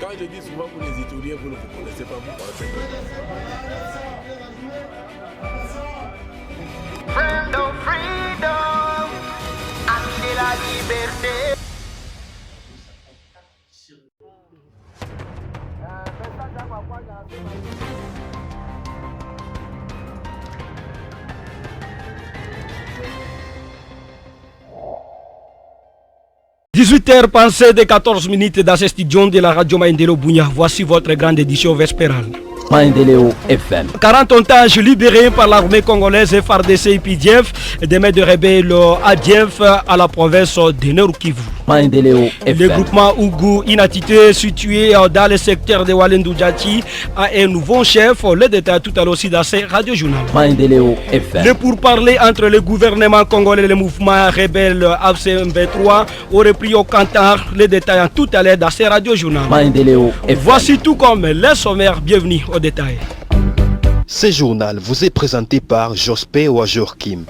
Quand je dis souvent pour les Italiens, vous ne vous connaissez pas, vous pensez que... Freedom, ami de la liberté. « 18h passées de 14 minutes dans ce studio de la radio Maendeleo Bunia. Voici votre grande édition vespérale. Maendeleo FM. 40 otages libérés par l'armée congolaise FARDC et PDF des mains de rebelles ADF à la province de Nord-Kivu. Maendeleo FM. Le groupement Ougou Inatité situé dans le secteur de Walendu-Djati a un nouveau chef. Le détail tout à l'heure aussi dans ce radio-journal. Maendeleo FM. Le pourparlers entre le gouvernement congolais et le mouvement rebelle AFC-M23 aurait pris au Cantar. Le détail tout à l'heure dans ce radio-journal. Maendeleo FM. Voici tout comme les sommaires. Bienvenue au détail. Ce journal vous est présenté par Jospé Ouajorkim.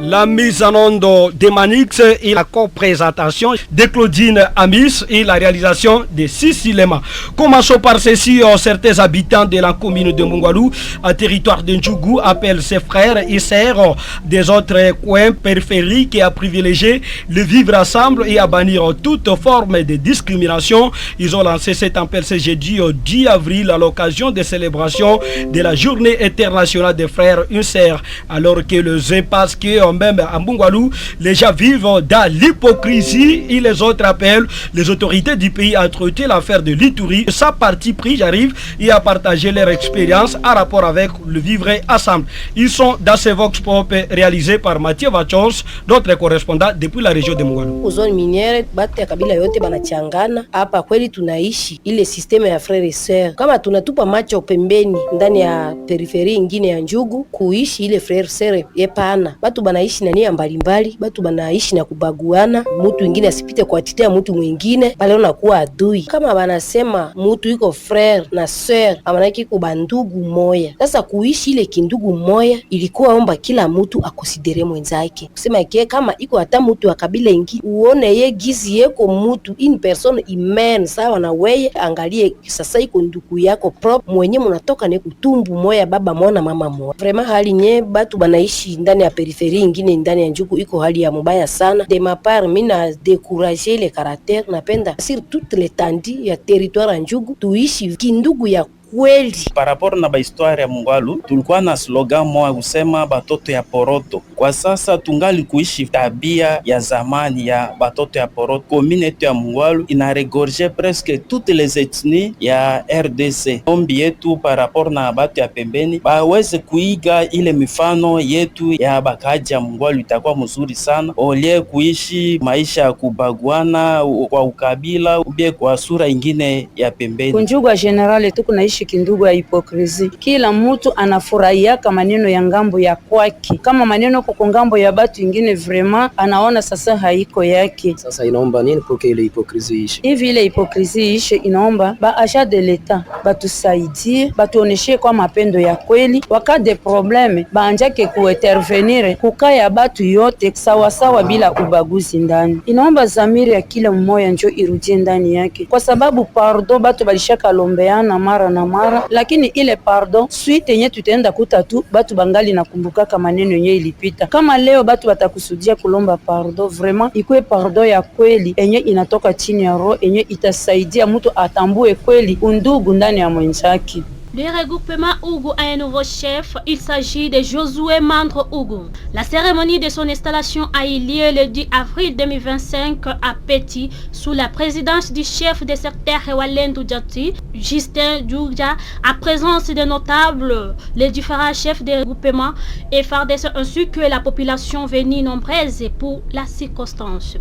La mise en onde de Manix et la co-présentation de Claudine Amis et la réalisation de Sissi Lema. Commençons par ceci. Certains habitants de la commune de Mongwalou, à territoire de Ndjougou, appellent ses frères et sœurs des autres coins périphériques et à privilégier le vivre ensemble et à bannir toute forme de discrimination. Ils ont lancé cet appel ce jeudi 10 avril à l'occasion des célébrations de la journée internationale des frères et sœurs, alors que les impasses que même à Mongwalou, les gens vivent dans l'hypocrisie et les autres appellent les autorités du pays à traiter l'affaire de l'Ituri. Sa partie prise arrive et à partager leur expérience en rapport avec le vivre ensemble. Ils sont dans ces vox pop réalisés par Mathieu Vachons, notre correspondant depuis la région de Mongwalou. Zone miniere batu ya kabila yote banachangana hapa, kweli tunaishi ile systeme ya frere sœur. Kama tunatupa macho pembeni ndani ya periferi ingine ya Njugu kuishi ile frere sœur yepana. Batu banaishi na nia mbalimbali, batu banaishi na kubaguana, mtu mwingine asipite kuatitia mtu mwingine pale unakuwa adui. Kama banasema mtu iko frère na sœur, amanaki kubandugu moya. Sasa kuishi ile kindugu moya ilikuwa omba kila mtu akonsidere mwenzake. Kusema yake kama iko hata mtu wa kabila ingi uone ye gizi yeko mtu in person humaine sawa na weye, angalie sasa iko ndugu yako prop mwenye mnatoka ne kutumbu moya, baba mona mama moya. Vraiment hali nye batu banaishi ndani ya periferi ingine ndani ya Njugu iko hali ya mubaya sana. De ma part mina décourager les caractères, napenda sur toute l'étendue ya territoire ya Njugu tuishi kindugu ya kweli. Par rapport na bahistoria ya Mongwalu tulikuwa na slogan moja kusema batoto ya poroto. Kwa sasa tungali kuishi tabia ya zamani ya batoto ya poroto. Communauté ya Mongwalu ina regorge presque toutes les ethnies ya RDC. Ombi yetu par rapport na batu ya pembeni baweze kuiga ile mifano yetu ya bakaji ya Mongwalu, itakuwa mzuri sana. Olie kuishi maisha ya kubaguana kwa ukabila ubie kwa sura ingine ya pembeni. Kunjugu general tuko naishi kindugu ya hipokrisi. Kila mtu anafurahia kama maneno ya ngambo ya kwake, kama maneno kwa ngambo ya batu ingine vraiment anaona sasa haiko yake. Sasa inaomba nini pour que ile hipokrisi ishe? Hivi ile hipokrisi ishe inaomba ba agent de l'etat batusaidie, batuoneshe kwa mapendo ya kweli. Wakati de probleme baanjake kuintervenir kukaya batu yote sawa sawa bila ubaguzi ndani. Inaomba zamiri ya kila mmoja njo irudie ndani yake, kwa sababu pardon batu balishaka lombeana mara na mara, lakini ile pardon suite yenye tutaenda kuta tu batu bangali nakumbuka kama maneno yenye ilipita. Kama leo batu batakusudia kulomba pardon, vraiment ikwe pardon ya kweli yenye inatoka chini ya roho, yenye itasaidia mtu atambue kweli undugu ndani ya mwenzake. Le regroupement Ougou a un nouveau chef, il s'agit de Josué Mandre Ougou. La cérémonie de son installation a eu lieu le 10 avril 2025 à Petit, sous la présidence du chef de secteur Walendu-Djati, Justin Djoudja, à présence des notables, les différents chefs de regroupement et FARDC ainsi que la population venue nombreuse pour la circonstance.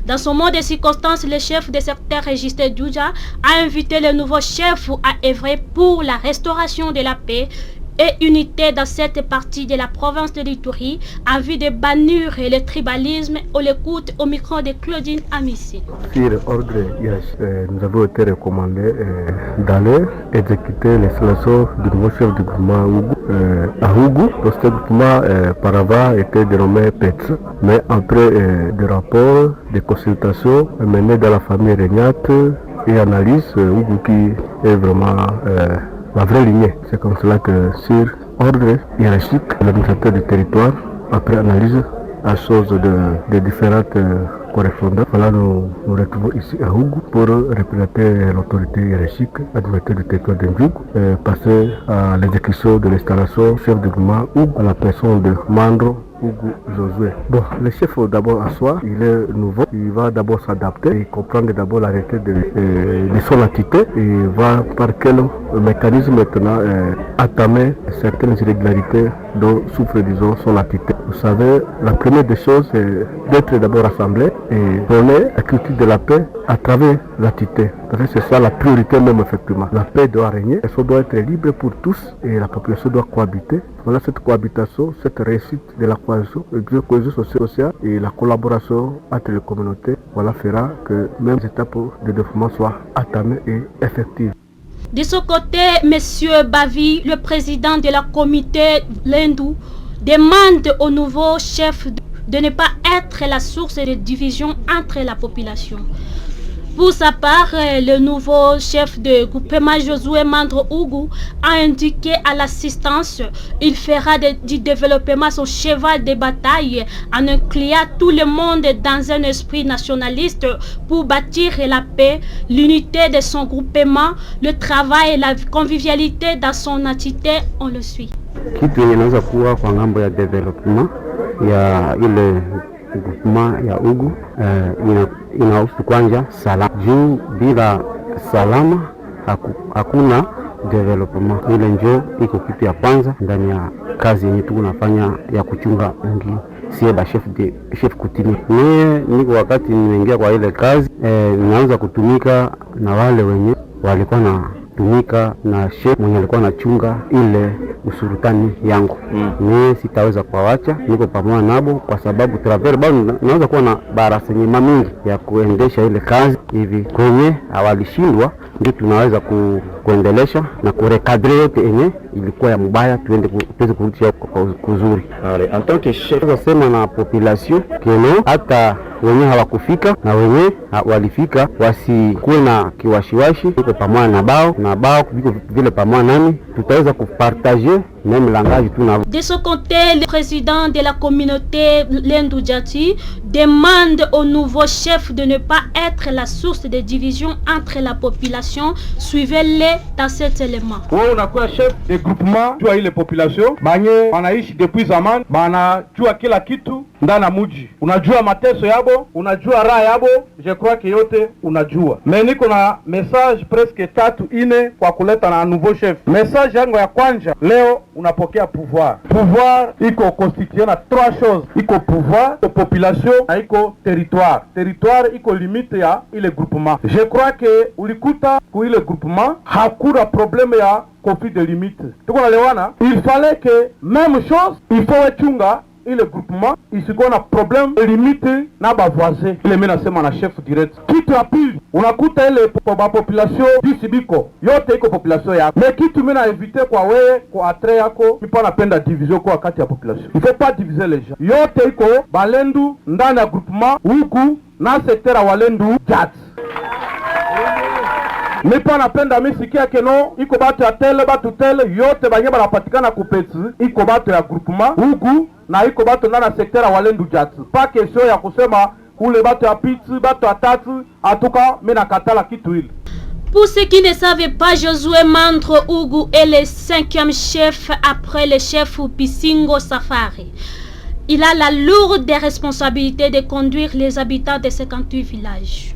Dans son mot de circonstance, le chef de secteur Justin Djoudja a invité le nouveau chef à œuvrer pour la restauration de la paix et unité dans cette partie de la province de l'Ituri en vue de bannir le tribalisme. On l'écoute au micro de Claudine Amissi. Sur ordre nous avons été recommandés d'aller exécuter l'installation du nouveau chef du gouvernement à Ougou. Ce gouvernement par avant était dénommé PETS, mais après des rapports, des consultations menées dans la famille Regnat et analyse, Ougou qui est vraiment la vraie lignée. C'est comme cela que sur ordre hiérarchique, l'administrateur du territoire, après analyse à chose de différentes correspondants, voilà, nous retrouvons ici à Ougou pour représenter l'autorité hiérarchique, l'administrateur du territoire de Ndjougou, passer à l'exécution de l'installation chef de gouvernement Ougou à la personne de Mandro Ougou Josué. Bon, le chef d'abord à soi, il est nouveau, il va d'abord s'adapter et comprendre d'abord la réalité de son entité et voir par quel mécanisme maintenant entamer certaines irrégularités dont souffre, disons, son entité. Vous savez, la première des choses, c'est d'être d'abord rassemblé et donner la culture de la paix à travers l'entité. C'est ça la priorité même, effectivement. La paix doit régner, elle doit être libre pour tous et la population doit cohabiter. Voilà, cette cohabitation, cette réussite de la cohésion sociale et la collaboration entre les communautés, voilà, fera que même les étapes de développement soient entamées et effectives. De ce côté, M. Bavi, le président de la communauté Lendou, demande au nouveau chef de ne pas être la source de division entre la population. Pour sa part, le nouveau chef de groupement Josué Mandro Ougou a indiqué à l'assistance qu'il fera du développement son cheval de bataille en incluant tout le monde dans un esprit nationaliste pour bâtir la paix, l'unité de son groupement, le travail et la convivialité dans son entité. On le suit. Kitu inaweza kuwa kwa ngambo ya development ya ile groupement ya Ougou inahusu kwanza salama. Juu bila salama hakuna development. Ile njo iko kitu ya kwanza ndani ya kazi yenye tunafanya ya kuchunga ngi sie ba chef kutini. Niko wakati nimeingia kwa ile kazi ninaanza kutumika na wale wenye walikuwa na tumika na chef mwenye alikuwa anachunga ile usultani yangu. Mimi sitaweza kuacha, niko pamoja nabo kwa sababu travel bado naweza kuwa na barasenyema mingi ya kuendesha ile kazi hivi. Kwenye awalishindwa ndio tunaweza kuendelesha na kurekadre yote yenye ilikuwa ya mbaya tuweze kurudisha kuzuri. En tant que chef nasema na population keno hata wenye hawakufika na wenye walifika wasikuwe na kiwashiwashi, iko pamoja na bao biko vile pamoja nami tutaweza kupartager même langage tout na. De ce côté, le président de la communauté Lendou Djati demande au nouveau chef de ne pas être la source de division entre la population. Suivez-les dans cet élément. Wewe unakuwa chef de groupement jua ile population banye wanaishi depuis zamani, banajua kila kitu ndani ya mji, unajua mateso yabo, unajua raha yabo, je crois que yote unajua. Mais niko na message presque 3-4 kwa kuleta na nouveau chef. Message yangu ya kwanza leo, unapokea pouvoir. Pouvoir iko constitué na 3 choses. Iko pouvoir, iko population na iko territoire. Territoire iko limite ya ile groupement. Je crois que ulikuta ku ile groupement hakuna problème ya conflit de limite. Tuko nalewana, il fallait que même chose, il faut wechunga ile groupement isikuwa na problem limite na bavoisin. Ile mimi nasema na chef direct. Kitu ya pili, unakuta ile population disibiko yote iko population yako. Mais kitu mimi na éviter kwa wewe kwa atre yako, mimi pa napenda division kwa wakati ya population. Il faut pas diviser les gens. Yote iko Balendu ndani ya groupement huku na secteur wa Walendu Jats. Nipa napenda misikia keno iko batu ya tele batu tele yote banye banapatikana kupetsi iko batu ya groupement huku na iko batu ndana sektera Walendu Jats. Pa kesho ya kusema ule batu ya pitsi batu ya tatu atuka mena katala kitu hili. Pour ceux qui ne savaient pas, Josué Mandro Ougou est le 5e chef après le chef Pisingo Safari. Il a la lourde responsabilité de conduire les habitants de 58 villages.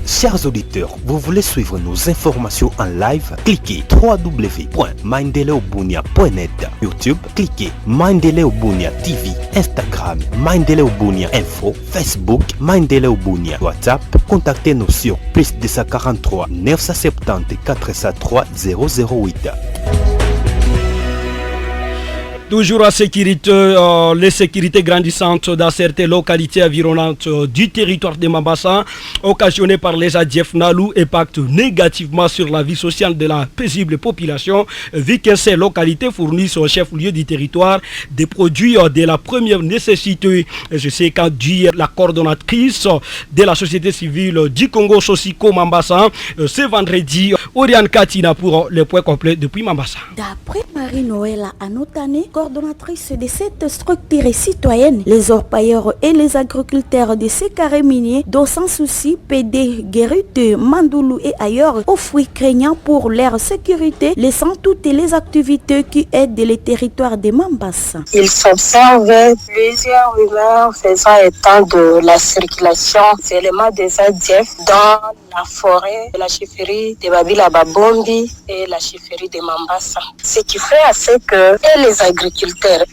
Chers auditeurs, vous voulez suivre nos informations en live? Cliquez www.mindeleobunia.net. YouTube, cliquez Mindeleobunia TV. Instagram, Mindeleobunia Info. Facebook, Mindeleobunia. WhatsApp, contactez-nous sur +243 970 403 008. Toujours à sécurité, les sécurités grandissantes dans certaines localités environnantes du territoire de Mambasa, occasionnées par les ADF Nalu, impactent négativement sur la vie sociale de la paisible population, vu que ces localités fournissent au chef-lieu du territoire des produits de la première nécessité. Je sais qu'a dit la coordonnatrice de la société civile du Congo, Sosiko Mambasa, ce vendredi, Oriane Katina pour le point complet depuis Mambasa. D'après Marie-Noëlla Anotane, coordonnatrice de cette structure citoyenne, les orpailleurs et les agriculteurs de ces carrés miniers, dont sans souci PD, Guérite, Mandoulou et ailleurs, offrent craignant pour leur sécurité, laissant toutes les activités qui aident les territoires de Mambasa. Il s'observe plusieurs rumeurs faisant état de la circulation d'éléments des ADF dans la forêt de la chefferie de Babila Babombi et la chefferie de Mambasa. Ce qui fait à ce que et les agriculteurs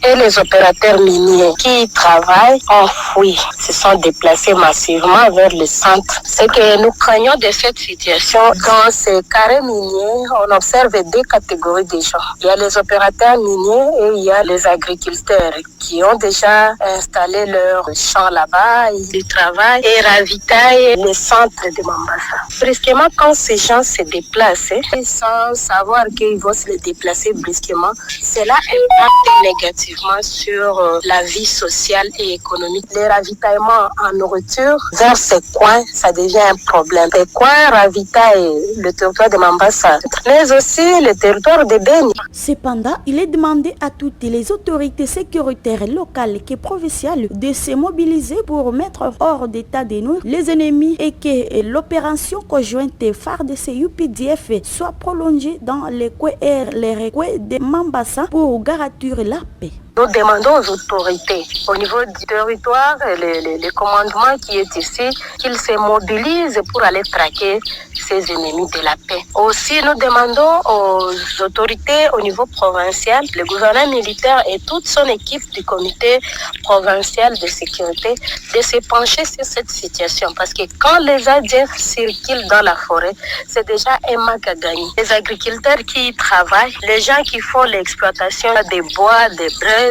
et les opérateurs miniers qui y travaillent en fouille se sont déplacés massivement vers le centre. Ce que nous craignons de cette situation, dans ces carrés miniers, on observe deux catégories de gens. Il y a les opérateurs miniers et il y a les agriculteurs qui ont déjà installé leur champ là-bas. Ils travaillent et ravitaillent le centre de Mambasa. Brusquement, quand ces gens se déplacent, sans savoir qu'ils vont se déplacer brusquement, cela impacte négativement sur la vie sociale et économique. Les ravitaillements en nourriture vers ces coins, ça devient un problème. Les coins ravitaillent le territoire de Mambasa, mais aussi le territoire de Beni. Cependant, il est demandé à toutes les autorités sécuritaires locales et provinciales de se mobiliser pour mettre hors d'état de nuire les ennemis et que l'opération conjointe phare de ces UPDF soit prolongée dans les coins et les recoins de Mambasa pour garantir la paix. Nous demandons aux autorités au niveau du territoire, le commandement qui est ici, qu'ils se mobilisent pour aller traquer ces ennemis de la paix. Aussi, nous demandons aux autorités au niveau provincial, le gouvernement militaire et toute son équipe du comité provincial de sécurité de se pencher sur cette situation. Parce que quand les ADF circulent dans la forêt, c'est déjà un manque à gagner. Les agriculteurs qui y travaillent, les gens qui font l'exploitation des bois, des braises,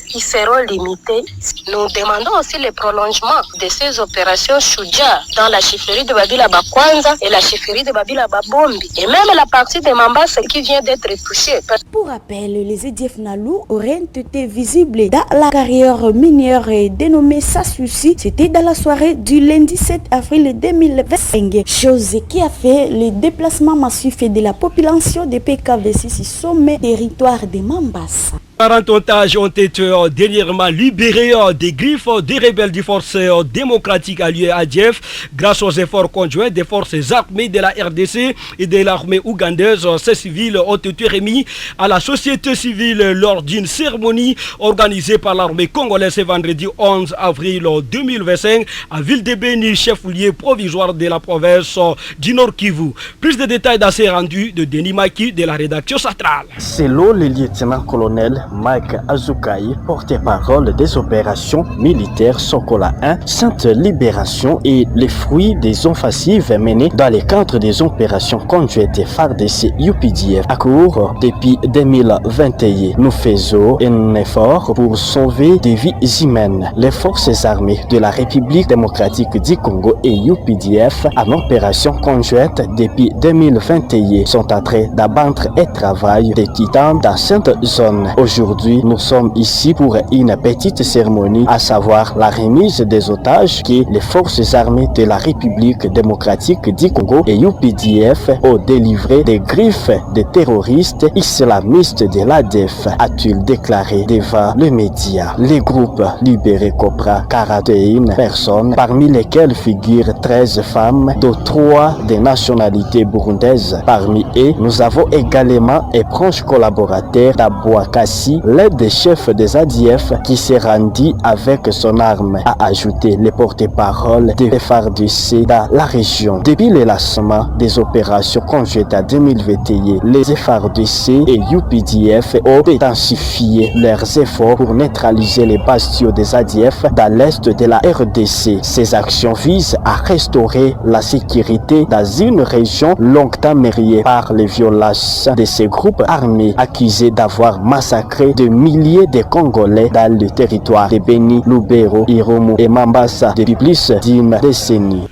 qui seront limités. Nous demandons aussi le prolongement de ces opérations Choudia dans la chefferie de Babila Bakwanza et la chefferie de Babila Babombi et même la partie de Mambasa qui vient d'être touchée. Pour rappel, les EDF Nalu auraient été visibles dans la carrière minière dénommée Sassusi. C'était dans la soirée du lundi 7 avril 2025, chose qui a fait le déplacement massif de la population de PKV6 sommet territoire de Mambasa. 40 otages ont été dernièrement libérés des griffes des rebelles du force démocratique alliée ADF grâce aux efforts conjoints des forces armées de la RDC et de l'armée ougandaise. Ces civils ont été remis à la société civile lors d'une cérémonie organisée par l'armée congolaise ce vendredi 11 avril 2025 à Ville de Beni, chef-lieu provisoire de la province du Nord Kivu. Plus de détails dans ces rendus de Denis Maki de la rédaction centrale. Selon le lieutenant-colonel Mike Azukai, porte-parole des opérations militaires Sokola 1, cette libération est le fruit des offensives menées dans le cadre des opérations conjointes FARDC UPDF à court depuis 2021. Nous faisons un effort pour sauver des vies humaines. Les forces armées de la République démocratique du Congo et UPDF en opération conjointe depuis 2021 sont en train d'abattre et travailler des titans dans cette zone. Aujourd'hui, nous sommes ici pour une petite cérémonie, à savoir la remise des otages que les forces armées de la République démocratique du Congo et UPDF ont délivré des griffes des terroristes islamistes de l'ADF, a-t-il déclaré devant les médias. Les groupes libérés Cobra 41 personnes, parmi lesquelles figurent 13 femmes, dont 3 des nationalités burundaises. Parmi eux, nous avons également un proche collaborateur d'Abouakassi, l'aide des chefs des ADF qui s'est rendu avec son arme, a ajouté le porte-parole des FARDC dans la région. Depuis le lancement des opérations conjointes en 2021, les FARDC et UPDF ont intensifié leurs efforts pour neutraliser les bastions des ADF dans l'est de la RDC. Ces actions visent à restaurer la sécurité dans une région longtemps mériée par les violences de ces groupes armés accusés d'avoir massacré de milliers de Congolais dans le territoire de Beni, Lubero, Irumu et Mambasa depuis plus d'une décennie.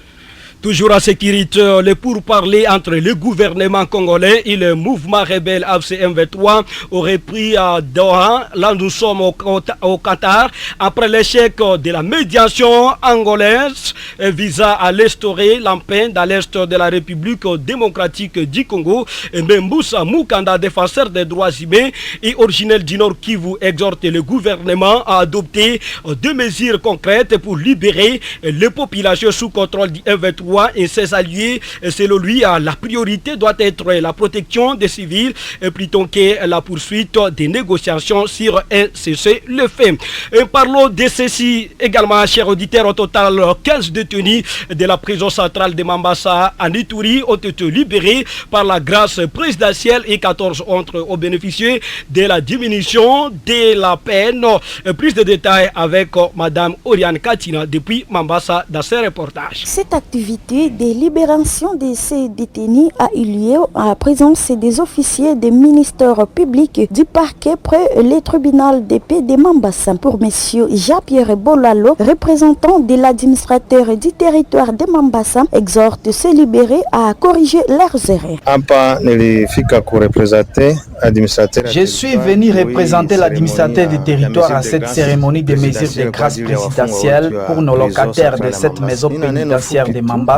Toujours en sécurité, les pourparlers entre le gouvernement congolais et le mouvement rebelle AFC M23 auraient pris à Doha. Là, nous sommes au Qatar après l'échec de la médiation angolaise visant à l'instaurer la paix dans l'est de la République démocratique du Congo. Mboussa Mukanda, défenseur des droits humains et originel du Nord Kivu, exhorte le gouvernement à adopter des mesures concrètes pour libérer les populations sous contrôle du M23 et ses alliés. Selon lui, la priorité doit être la protection des civils plutôt que la poursuite des négociations sur un cessez-le-feu. Parlons de ceci également, chers auditeurs. Au total, 15 détenus de la prison centrale de Mambasa à Ituri ont été libérés par la grâce présidentielle et 14 autres ont bénéficié de la diminution de la peine. Plus de détails avec Madame Oriane Katina depuis Mambasa dans ce reportage. Cette activité de libération de ces détenus a eu lieu en présence des officiers des ministères publics du parquet près le tribunal de paix de Mambasa. Pour M. Jean-Pierre Bolalo, représentant de l'administrateur du territoire de Mambasa, exhorte de se libérer à corriger leurs erreurs. Je suis venu représenter l'administrateur du territoire à cette cérémonie de mesures de grâce présidentielle pour nos locataires de cette maison pénitentiaire de Mambasa.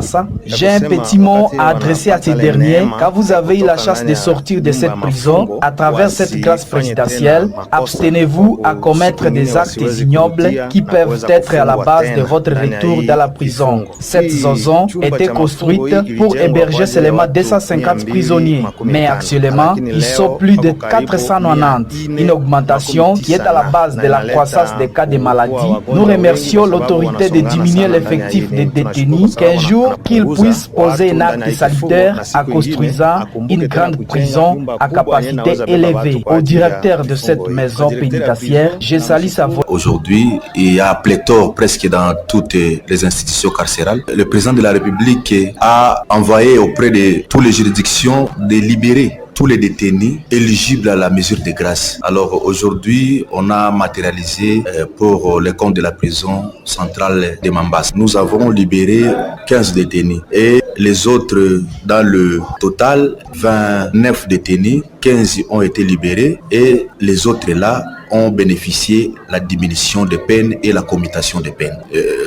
J'ai un petit mot à adresser à ces derniers. Quand vous avez eu la chance de sortir de cette prison à travers cette grâce présidentielle, abstenez-vous à commettre des actes ignobles qui peuvent être à la base de votre retour dans la prison. Cette zone était construite pour héberger seulement 250 prisonniers, mais actuellement, ils sont plus de 490, une augmentation qui est à la base de la croissance des cas de maladie. Nous remercions l'autorité de diminuer l'effectif des détenus qu'un jour qu'ils puissent poser un acte sanitaire en construisant une grande prison à capacité élevée. Au directeur de cette maison pénitentiaire, je salue sa voix. Aujourd'hui, il y a pléthore presque dans toutes les institutions carcérales. Le président de la République a envoyé auprès de toutes les juridictions de libérer tous les détenus éligibles à la mesure de grâce. Alors aujourd'hui, on a matérialisé pour les comptes de la prison centrale de Mambasa. Nous avons libéré 15 détenus et les autres, dans le total, 29 détenus, 15 ont été libérés et les autres là ont bénéficié de la diminution des peines et la commutation des peines.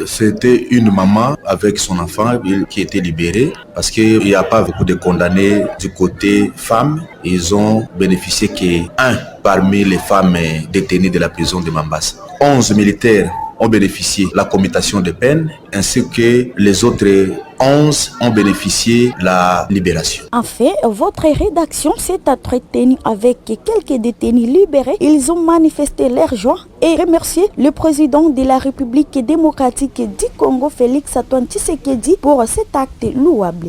C'était une maman avec son enfant qui était libérée parce qu'il n'y a pas beaucoup de condamnés du côté femmes. Ils ont bénéficié qu'un parmi les femmes détenues de la prison de Mambasa. 11 militaires ont bénéficié de la commutation des peines ainsi que les autres 11 ont bénéficié de la libération. En fait, votre rédaction s'est entretenue avec quelques détenus libérés. Ils ont manifesté leur joie et remercié le président de la République démocratique du Congo, Félix Antoine Tshisekedi, pour cet acte louable.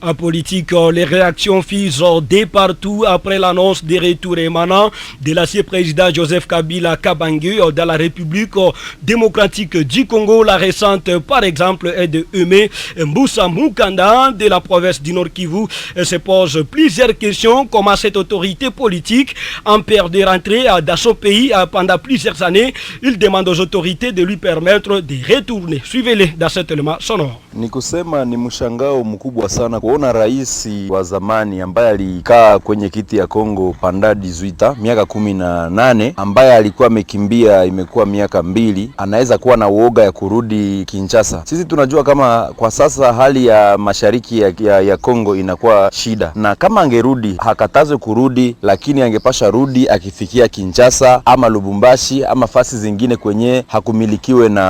En politique, les réactions fusent de partout après l'annonce des retours émanant de l'ancien président Joseph Kabila Kabange dans la République démocratique du Congo. La récente, par exemple, est de Aimé Mboussa Mukanda de la province du Nord Kivu. Se pose plusieurs questions. Comment cette autorité politique empêche de rentrer dans son pays pendant plusieurs années? Il demande aux autorités de lui permettre de retourner. Suivez-les dans cet élément sonore. Ni kusema ni mshangao mkubwa sana kuona rais wa zamani ambaye alikaa kwenye kiti ya Kongo panda 18 miaka 18 ambaye alikuwa amekimbia imekuwa miaka 2 anaweza kuwa na uoga ya kurudi Kinshasa. Sisi tunajua kama kwa sasa hali ya mashariki ya Kongo inakuwa shida, na kama angerudi hakatazwe kurudi, lakini angepasha rudi akifikia Kinshasa ama Lubumbashi ama fasi zingine kwenye hakumilikiwe na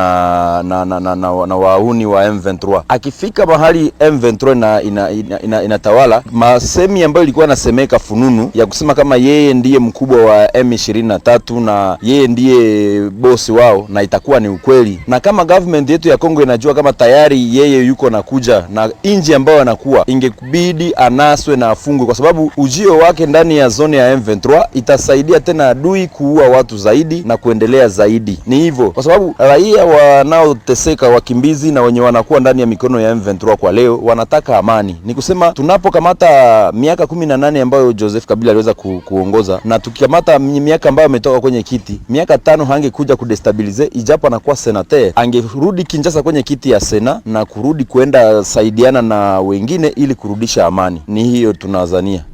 wauni wa M23. M23. Akifika mahali M23 inatawala, masemi ambayo ilikuwa nasemeka fununu ya kusema kama yeye ndiye mkubwa wa M23 na yeye ndiye bosi wao, na itakuwa ni ukweli. Na kama government yetu ya Kongo inajua kama tayari yeye yuko nakuja na inji ambayo anakuwa, ingekubidi anaswe na afungwe, kwa sababu ujio wake ndani ya zone ya M23 itasaidia tena adui kuua watu zaidi na kuendelea zaidi. Ni hivyo kwa sababu raia wanaoteseka, wakimbizi na wenye wanakuwa ndani ya mikono ya M23 kwa leo wanataka amani. Ni kusema tunapokamata miaka 18 ambayo Joseph Kabila aliweza kuongoza, na tukikamata miaka ambayo ametoka kwenye kiti, miaka 5 hangekuja kudestabilize, ijapo anakuwa senateur, angerudi Kinshasa kwenye kiti ya Sena na kurudi kuenda saidiana na wengine ili kurudisha amani. Ni hiyo tunazania.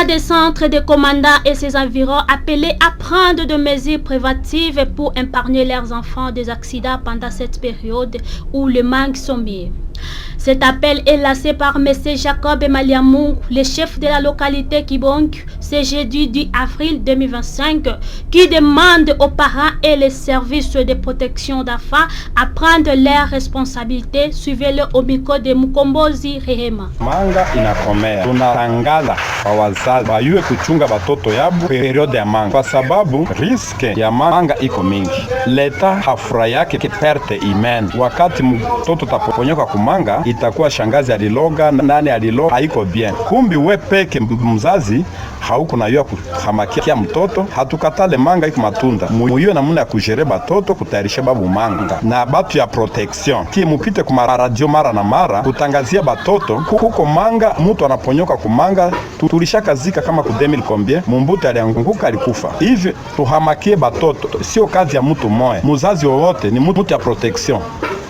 Des centres de commandants et ses environs appelés à prendre des mesures préventives pour épargner leurs enfants des accidents pendant cette période où le manque sommeille. Cet appel est lancé par M. Jacob Maliamou, le chef de la localité Kibonk, ce jeudi 10 avril 2025, qui demande aux parents et les services de protection d'enfants à prendre leurs responsabilités. Suivez-le au micro de Mukombozi Rehema. Manga inakomea. Tunatangaza kwa wazazi wayue kuchunga batoto yabu periode ya manga, kwa sababu riske ya manga iko mingi. Leta hafura yake perte imen. Wakati mtoto taponyoka kumanga, itakuwa shangazi aliloga, nani aliloga, haiko bien. Kumbi we peke mzazi hauko na yua kuhamakia mtoto. Hatukatale manga iko matunda, muyue namuna ya kujere batoto, kutayarisha babu manga na batu ya protection ki mupite kuma radio mara na mara kutangazia batoto kuko manga. Mutu anaponyoka kumanga, tulishakazika kama ku 2000 combien mumbuti alianguka alikufa. Hivi tuhamakie batoto, sio kazi ya mtu moya, muzazi wowote ni mtu ya protection.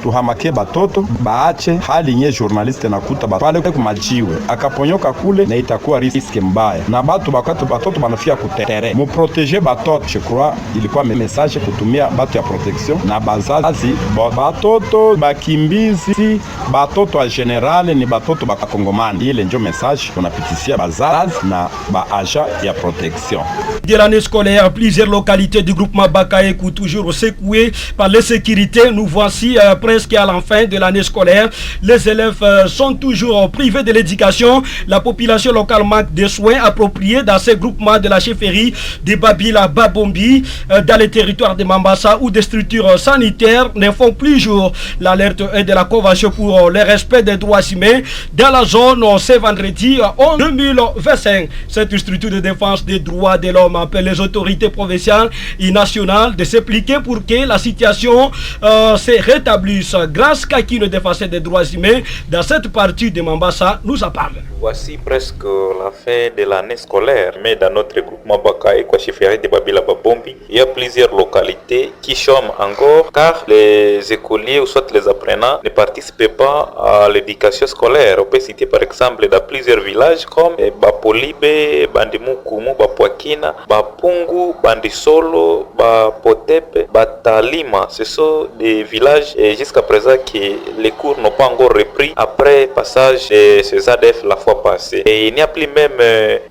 Tuhamakie batoto, baache hali nye journaliste nakuta batwale kumajiwe akaponyoka kule, na itakuwa riski mbaya na batu bakatu batoto banafia kutere. Mu protéger batoto, je crois ilikuwa message kutumia batu ya protection na bazazi batoto bakimbizi, batoto wa general ni batoto bakongomani. Ile ndio message tunapitisia bazazi na baaja ya protection. De l'année scolaire, plusieurs localités du groupement Bakayekou toujours secouées par l'insécurité. Nous voici presque à la fin de l'année scolaire. Les élèves sont toujours privés de l'éducation. La population locale manque de soins appropriés dans ces groupements de la chefferie de Babila Babombi, dans les territoires de Mambasa, où des structures sanitaires ne font plus jour. L'alerte est de la Convention pour le respect des droits humains dans la zone ce vendredi en 2025. Cette structure de défense des droits de l'homme appelle les autorités provinciales et nationales de s'impliquer pour que la situation se rétablisse. Grâce à qui le défenseur des droits humains dans cette partie de Mambasa nous en parle. Voici presque la fin de l'année scolaire, mais dans notre groupement Bakaye kwa chefferie de Babila Babombi, il y a plusieurs localités qui chôment encore car les écoliers ou soit les apprenants ne participent pas à l'éducation scolaire. On peut citer par exemple dans plusieurs villages comme Bapolibe, Bandimukumu, Bapuakina, Bapungu, Bandisolo, Bapotepe, Batalima. Ce sont des villages jusqu'à présent que les cours n'ont pas encore repris après passage de ces ADF la fois passée. Et il n'y a plus même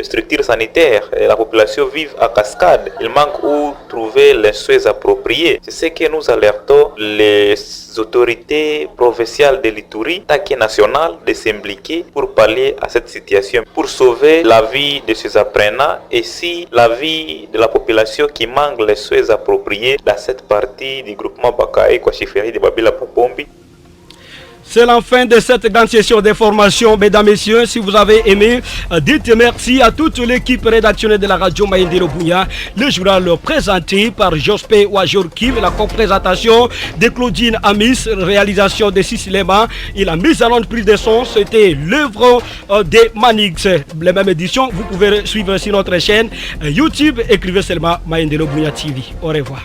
structure sanitaire. La population vive à cascade. Il manque où trouver les soins appropriés. C'est ce que nous alertons les autorités provinciales de l'Ituri, taquet national, de s'impliquer pour pallier à cette situation, pour sauver la vie de ces apprenants et si la vie de la population qui manque les soins appropriés dans cette partie du groupement Bakaye kwa chefferie de Babila Babombi. C'est la fin de cette grande session d'information, mesdames et messieurs. Si vous avez aimé, dites merci à toute l'équipe rédactionnelle de la radio Mayendelo Bouya. Le journal présenté par Jospé Ouajorkiv, la co-présentation de Claudine Amis, réalisation de Sissilema et la mise en onde prise de son, c'était l'œuvre de Manix. La même édition, vous pouvez suivre sur notre chaîne YouTube. Écrivez seulement Mayendelo Bouya TV. Au revoir.